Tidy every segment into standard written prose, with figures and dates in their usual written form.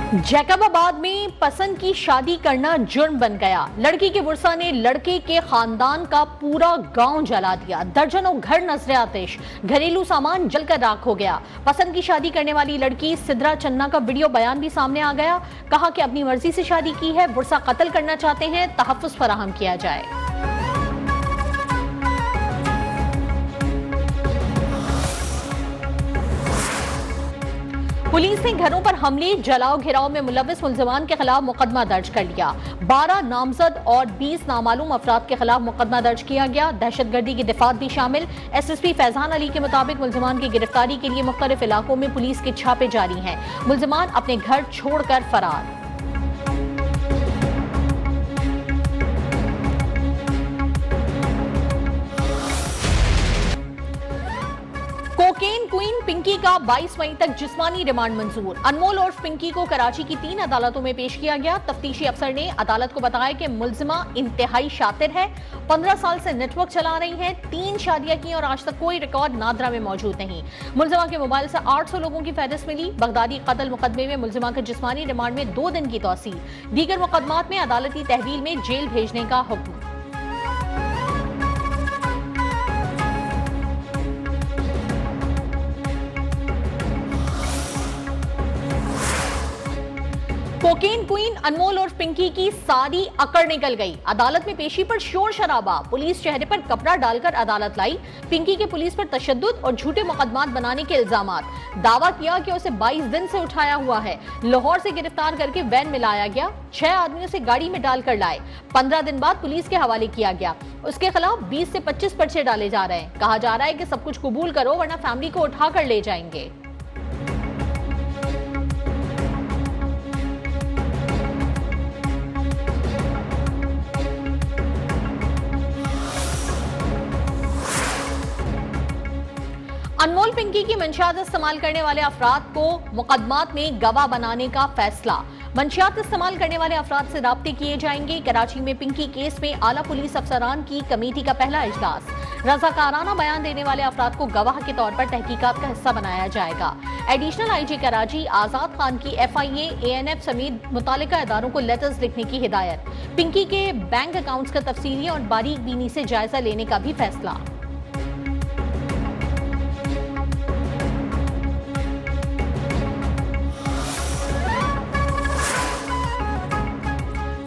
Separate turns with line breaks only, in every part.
जैकबाबाद में पसंद की शादी करना जुर्म बन गया। लड़की के बुरसा ने लड़के के खानदान का पूरा गांव जला दिया। दर्जनों घर नजरे आतिश, घरेलू सामान जलकर राख हो गया। पसंद की शादी करने वाली लड़की सिद्रा चन्ना का वीडियो बयान भी सामने आ गया। कहा कि अपनी मर्जी से शादी की है, बुरसा कत्ल करना चाहते हैं, तहफ्फुज फराहम किया जाए। पुलिस ने घरों पर हमले, जलाओ घिराव में मुलविस मुलजमान के खिलाफ मुकदमा दर्ज कर लिया। 12 नामजद और 20 नामालूम अफराद के खिलाफ मुकदमा दर्ज किया गया। दहशतगर्दी की दिफात भी शामिल। एसएसपी फैजान अली के मुताबिक मुलजमान की गिरफ्तारी के लिए मुख्तलिफ इलाकों में पुलिस के छापे जारी हैं। मुलजमान अपने घर छोड़कर फरार। कोकेन क्वीन पिंकी का 22 मई तक जिस्मानी रिमांड मंजूर। अनमोल और पिंकी को कराची की 3 अदालतों में पेश किया गया। तफ्तीशी अफसर ने अदालत को बताया कि मुलजिमा इंतहाई शातिर है, 15 साल से नेटवर्क चला रही है, 3 शादियां की और आज तक कोई रिकॉर्ड नादरा में मौजूद नहीं। मुलजिमा के मोबाइल से 800 लोगों की फहरिस्त मिली। बगदादी कत्ल मुकदमे में मुलजिमा के जिस्मानी रिमांड में 2 दिन की तौसी। दीगर मुकदमात में अदालती तहवील में जेल भेजने का हुक्म। कोकेन क्वीन अनमोल और पिंकी की सारी अकड़ निकल गई। अदालत में पेशी पर शोर शराबा, पुलिस चेहरे पर कपड़ा डालकर अदालत लाई। पिंकी के पुलिस पर तशद्दुद और झूठे मुकदमात बनाने के इल्जामात। दावा किया कि उसे 22 दिन से उठाया हुआ है। लाहौर से गिरफ्तार करके वैन में लाया गया, 6 आदमियों से गाड़ी में डालकर लाए। 15 दिन बाद पुलिस के हवाले किया गया। उसके खिलाफ 20 से 25 पर्चे डाले जा रहे हैं। कहा जा रहा है कि सब कुछ कबूल करो वरना फैमिली को उठाकर ले जाएंगे। अनमोल पिंकी की मंशियात इस्तेमाल करने वाले अफराद को मुकदमात में गवाह बनाने का फैसला। मंशियात इस्तेमाल करने वाले अफराद से राब्ते किए जाएंगे। कराची में पिंकी केस में आला पुलिस अफसरान की कमेटी का पहला इजलास। रजाकाराना बयान देने वाले अफराद को गवाह के तौर पर तहकीकात का हिस्सा बनाया जाएगा। एडिशनल आईजी कराची आजाद खान की FIA, ANF समेत मुतालिका इदारों को लेटर्स लिखने की हिदायत। पिंकी के बैंक अकाउंट्स का तफसीली और बारीक बीनी से जायजा लेने का भी फैसला।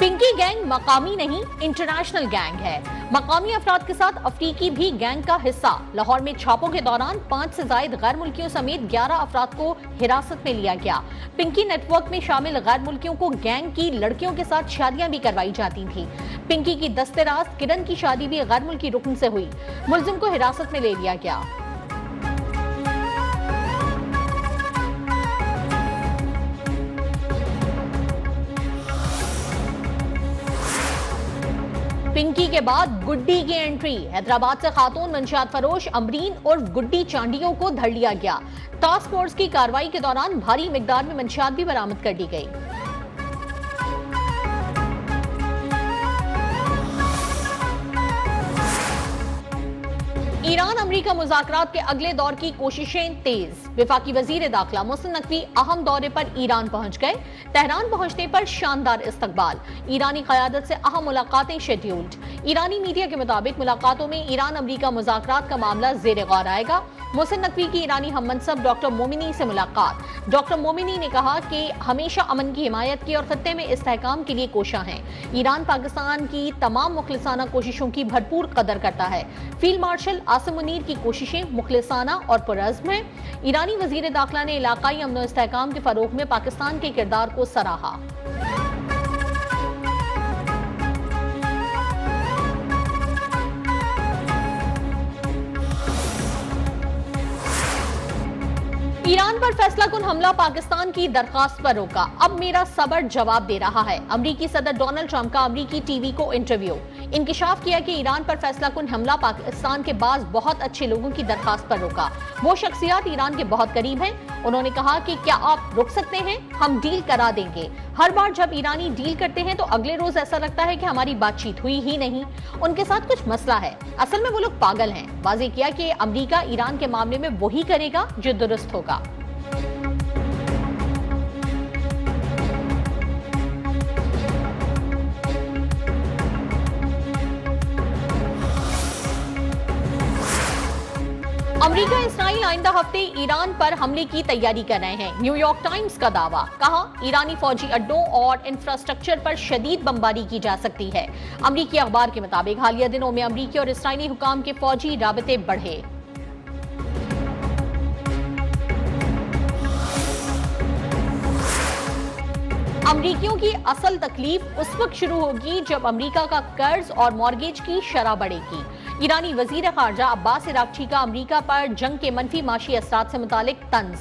पिंकी गैंग मकामी नहीं, इंटरनेशनल गैंग है। मकामी अफराद के साथ अफ्रीकी भी गैंग का हिस्सा। लाहौर में छापों के दौरान 5 से ज्यादा गैर मुल्कियों समेत 11 अफराद को हिरासत में लिया गया। पिंकी नेटवर्क में शामिल गैर मुल्कियों को गैंग की लड़कियों के साथ शादियां भी करवाई जाती थी। पिंकी की दस्तराज किरण की शादी भी गैर मुल्की रुकन से हुई। मुलजिम को हिरासत में ले लिया गया। पिंकी के बाद गुड्डी की एंट्री। हैदराबाद से खातून मंशियात फरोश अमरीन और गुड्डी चांडियों को धर लिया गया। टास्क फोर्स की कार्रवाई के दौरान भारी मिकदार में मंशियात भी बरामद कर ली गई। ईरान अमरीका मुज़ाकरात के अगले दौर की कोशिशें तेज। वफाकी वजीर दाखिला मोहसिन नकवी अहम दौरे पर ईरान पहुंच गए। तेहरान पहुंचने पर शानदार इस्तकबाल। ईरानी क़यादत से अहम मुलाकातें शेड्यूल्ड। ईरानी मीडिया के मुताबिक मुलाकातों में ईरान अमरीका मुज़ाकरात का मामला ज़ेर गौर आएगा। मोहसिन नकवी की ईरानी हममनसब डॉक्टर मोमिनी से मुलाकात। डॉक्टर मोमिनी ने कहा कि हमेशा अमन की हिमायत की और खत्ते में इस्तेहकाम के लिए कोशा हैं। ईरान पाकिस्तान की तमाम मुखलिसाना कोशिशों की भरपूर कदर करता है। फील्ड मार्शल आसिम मुनीर की कोशिशें मुखलिसाना और पुरअज़्म हैं। ईरानी वज़ीर दाखिला ने इलाकाई अमन और इस्तेहकाम के फ़रोग़ में पाकिस्तान के किरदार को सराहा। ईरान पर फैसला कुन हमला पाकिस्तान की दरखास्त पर रोका। अब मेरा सब्र जवाब दे रहा है। अमरीकी सदर डोनाल्ड ट्रंप का अमरीकी टीवी को इंटरव्यू। इंकिशाफ किया कि ईरान पर फैसला कुन हमला पाकिस्तान के बाद बहुत अच्छे लोगों की दरखास्त पर रोका। वो शख्सियत ईरान के बहुत करीब हैं। उन्होंने कहा कि क्या आप रुक सकते हैं, हम डील करा देंगे। हर बार जब ईरानी डील करते हैं तो अगले रोज ऐसा लगता है कि हमारी बातचीत हुई ही नहीं, उनके साथ कुछ मसला है। असल में वो लोग पागल हैं। वाज़ेह किया कि अमरीका ईरान के मामले में वही करेगा जो दुरुस्त होगा। अमेरिका इसराइल आइंदा हफ्ते ईरान पर हमले की तैयारी कर रहे हैं। न्यूयॉर्क टाइम्स का दावा, कहा ईरानी फौजी अड्डों और इंफ्रास्ट्रक्चर पर शदीद बमबारी की जा सकती है। अमेरिकी अखबार के मुताबिक हालिया दिनों में अमेरिकी और इसराइली हुकाम के फौजी राबते बढ़े। अमरीकियों की असल तकलीफ उस वक्त शुरू होगी जब अमेरिका का कर्ज और मॉर्गेज की शरह बढ़ेगी। ईरानी वजीर खारजा अब्बास इराक्ची का अमेरिका पर जंग के मनफी माशी असरात से मुतालिक तंज।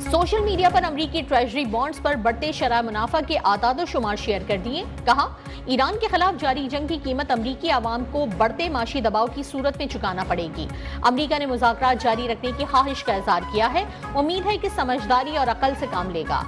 सोशल मीडिया पर अमेरिकी ट्रेजरी बॉन्ड्स पर बढ़ते शरह मुनाफा के आदाद शुमार शेयर कर दिए। कहा ईरान के खिलाफ जारी जंग की कीमत अमेरिकी आवाम को बढ़ते माशी दबाव की सूरत में चुकाना पड़ेगी। अमेरिका ने मुज़ाकरात जारी रखने की ख्वाहिश का इज़हार किया है। उम्मीद है कि समझदारी और अकल से काम लेगा।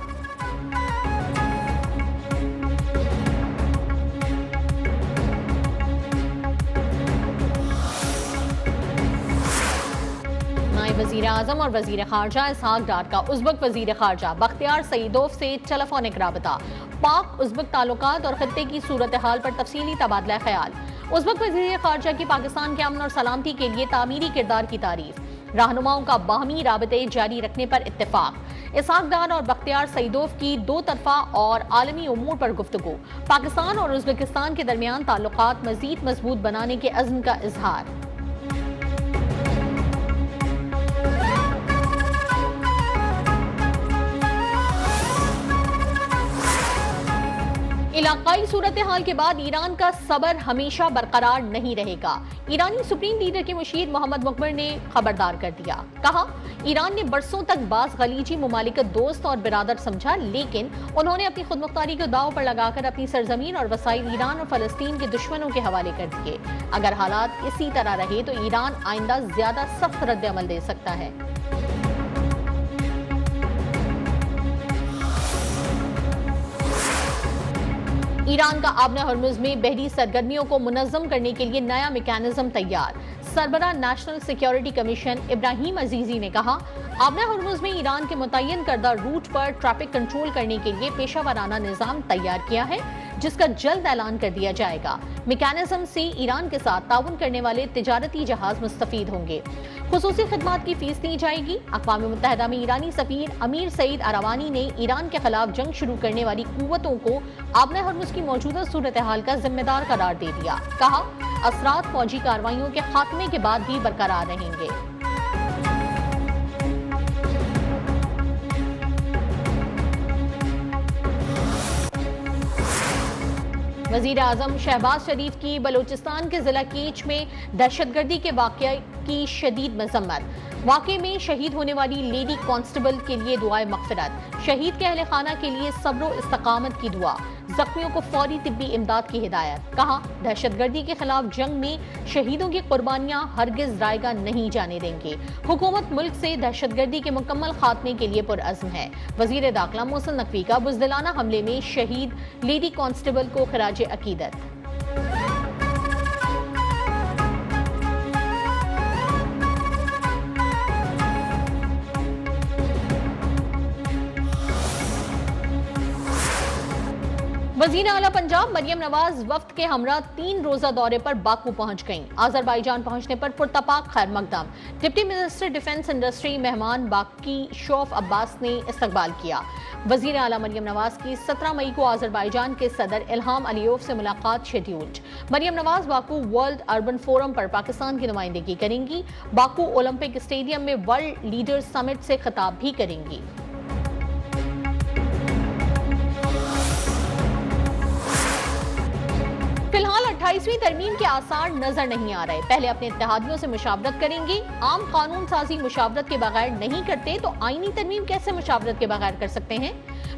वजीर आजम और वजीर खारजा इसहाक डार का उज़्बेक वजीर खारजा बख्तियार सईदोव से टेलीफोनिक राबता। पाक उज़्बेक ताल्लुकात और खत्ते की सूरत हाल पर तफसीली तबादला ख्याल। उज़्बेक वजीर खारजा की पाकिस्तान के अमन और सलामती के लिए तामीरी किरदार की तारीफ। रहनुमाओं का बाहमी राबते जारी रखने पर इत्तेफाक। इसहाक डार और बख्तियार सईदोव की दो तरफा और आलमी उमूर पर गुफ्तगू। पाकिस्तान और उज़्बेकिस्तान के दरमियान ताल्लुकात मजीद मजबूत बनाने के अज़्म का इजहार। इलाकाई सूरत हाल के बाद ईरान का सबर हमेशा बरकरार नहीं रहेगा। ईरानी सुप्रीम लीडर के मुशीर मोहम्मद मुकबर ने खबरदार कर दिया। कहा ईरान ने बरसों तक बास गलीजी मुमालिक दोस्त और बिरादर समझा, लेकिन उन्होंने अपनी खुदमुख्तारी को दाव पर लगाकर अपनी सरजमीन और वसाइल ईरान और फलस्तीन के दुश्मनों के हवाले कर दिए। अगर हालात इसी तरह रहे तो ईरान आइंदा ज्यादा सख्त रद्द-ए-अमल दे सकता है। ईरान का आबना हर्मुज में बहरी सरगर्मियों को मुनज़्ज़म करने के लिए नया मैकेनिज्म तैयार। सरबराह national security commission Ibrahim Azizi ने कहा आबना हर्मुज में ईरान के मुतय्यन करदा रूट पर ट्रैफिक कंट्रोल करने के लिए पेशा वराना निज़ाम तैयार किया है, जिसका जल्द ऐलान कर दिया जाएगा। मैकेनिज्म से ईरान के साथ ताउन करने वाले तिजारती जहाज मुस्तफीद होंगे। खुसूसी खिदमात की फीस दी जाएगी। अक़वाम मुत्तहिदा में ईरानी सफीर अमीर सईद अरवानी ने ईरान के खिलाफ जंग शुरू करने वाली कुव्वतों को आबना हर्मुज की मौजूदा सूरत हाल का जिम्मेदार करार दे दिया। कहा असरात फौजी कार्रवाइयों के खात्मे के बाद भी बरकरार रहेंगे। वजीर आजम शहबाज शरीफ की बलोचिस्तान के जिला कीच में दहशतगर्दी के वाक़ये की शदीद मजम्मत। वाक़ये में शहीद होने वाली लेडी कांस्टेबल के लिए दुआए मग़फ़िरत। शहीद के अहले खाना के लिए सब्र और इस्तकामत की दुआ। जख्मियों को फौरी तिब्बी इमदाद की हिदायत। कहा दहशतगर्दी के खिलाफ जंग में शहीदों की कुर्बानियां हरगिज रायगा नहीं जाने देंगे। हुकूमत मुल्क से दहशतगर्दी के मुकम्मल खात्मे के लिए पुरअज़्म है। वज़ीर दाखिला मोहसिन नकवी का बुज़दिलाना हमले में शहीद लेडी कांस्टेबल को खिराज अकीदत। वज़ीर आला पंजाब मरियम नवाज वफ्द के हमरा 3 रोजा दौरे पर बाकू पहुंच गईं। आज़रबाईजान पहुंचने पर पुरतपाक खैर मकदम। डिप्टी मिनिस्टर डिफेंस इंडस्ट्री मेहमान बाकी शौफ अब्बास ने इस्तकबाल किया। वज़ीर आला मरियम नवाज की 17 मई को आज़रबाईजान के सदर इल्हाम अलीयोव से मुलाकात scheduled. Maryam Nawaz Baku world urban forum पर पाकिस्तान की नुमाइंदगी करेंगी। बाकू ओलंपिक स्टेडियम में वर्ल्ड लीडर्स समिट से खिताब भी करेंगी। फिलहाल 28वीं तरमीम के आसार नजर नहीं आ रहे। पहले अपने इत्तेहादियों से मुशावरत करेंगे। आम कानून साजी मुशावरत के बगैर नहीं करते तो आईनी तरमीम कैसे मुशावरत के बगैर कर सकते हैं।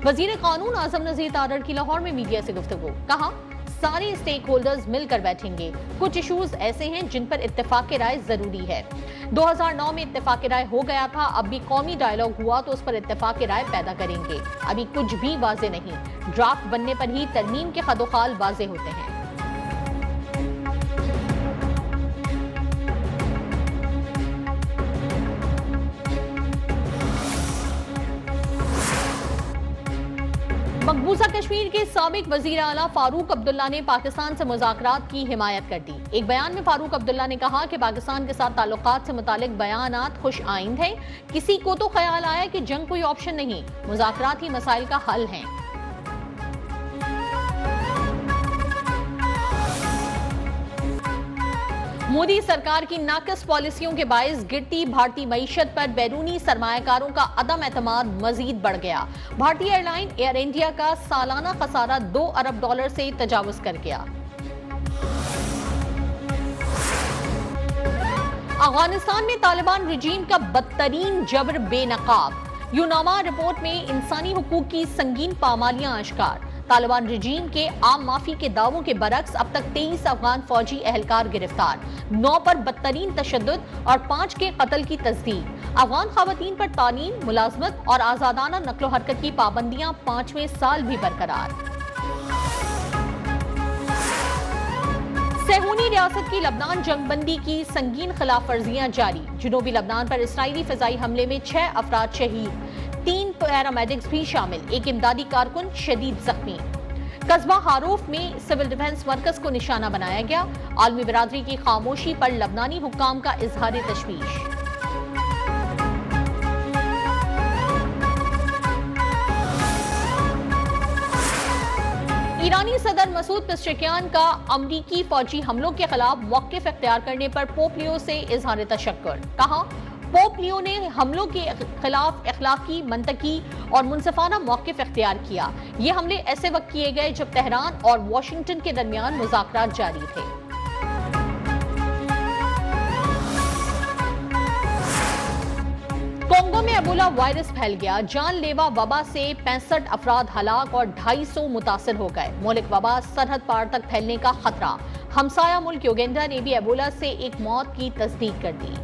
वजीर कानून आजम नजीर तारड़ की लाहौर में मीडिया से गुफ्तगू। कहा सारे स्टेक होल्डर्स मिलकर बैठेंगे। कुछ इशूज ऐसे हैं जिन पर इत्तेफाक राय जरूरी है। 2009 में इत्तेफाक राय हो गया था, अब भी कौमी डायलॉग हुआ तो उस पर इत्तेफाक राय पैदा करेंगे। अभी कुछ भी वाजे नहीं, ड्राफ्ट बनने पर ही तरमीम के खदोखाल वाजे होते हैं। मकबूजा कश्मीर के साबिक वजीर आला फारूक अब्दुल्ला ने पाकिस्तान से मुज़ाकरात की हिमायत कर दी। एक बयान में फारूक अब्दुल्ला ने कहा कि पाकिस्तान के साथ ताल्लुकात से मुतालिक बयानात खुश आइंद हैं। किसी को तो ख्याल आया कि जंग कोई ऑप्शन नहीं, मुज़ाकरात ही मसाइल का हल हैं। मोदी सरकार की नाकिस पॉलिसियों के बायस गिरती भारतीय मईशत पर बैरूनी सरमायाकारों का अदम एतमाद मजीद बढ़ गया। भारतीय एयरलाइन एयर इंडिया का सालाना खसारा $2 अरब से तजावुज कर गया। अफगानिस्तान में तालिबान रिजीम का बदतरीन जबर बेनकाब। यूनामा रिपोर्ट में इंसानी हुकूक की संगीन पामालियां आश्कार। तालिबान रिजीम के आम माफी के दावों के बरक्स अब तक 23 अफगान फौजी एहलकार गिरफ्तार, 9 पर बदतरीन तशद्दुद और 5 के कत्ल की तस्दीक। अफगान खवातीन पर तालीम, मुलाजमत और आजादाना नक्लो हरकत की पाबंदियां 5वें साल भी बरकरार। सहूनी रियासत की लबनान जंगबंदी की संगीन खिलाफ वर्जियां जारी। जनूबी लबनान पर इसराइली फिजाई हमले में 6 अफराद शहीद, 3 पैरामेडिक्स भी शामिल, एक इमदादी कारकुन शदीद जख्मी। कस्बा हारूफ में सिविल डिफेंस मरकज को निशाना बनाया गया। आलमी बिरादरी की खामोशी पर लबनानी हुक्काम का इजहार तशवीश। ईरानी सदर मसूद पेज़ेश्कियान का अमरीकी फौजी हमलों के खिलाफ मौक़िफ़ इख्तियार करने पर पोप लियो से इजहार तशक्कुर। कहा, पोप लियो ने हमलों के खिलाफ अखलाकी, मंतकी और मुनसिफाना मौक़िफ़ इख्तियार किया। ये हमले ऐसे वक्त किए गए जब तेहरान और वाशिंगटन के दरमियान मुज़ाकरात जारी थे। कोंगो में एबोला वायरस फैल गया। जानलेवा वबा से 65 अफराद हलाक और 250 मुतासर हो गए। मुल्क वबा सरहद पार तक फैलने का खतरा। हमसाया मुल्क युगांडा ने भी एबोला से एक मौत की तस्दीक कर दी।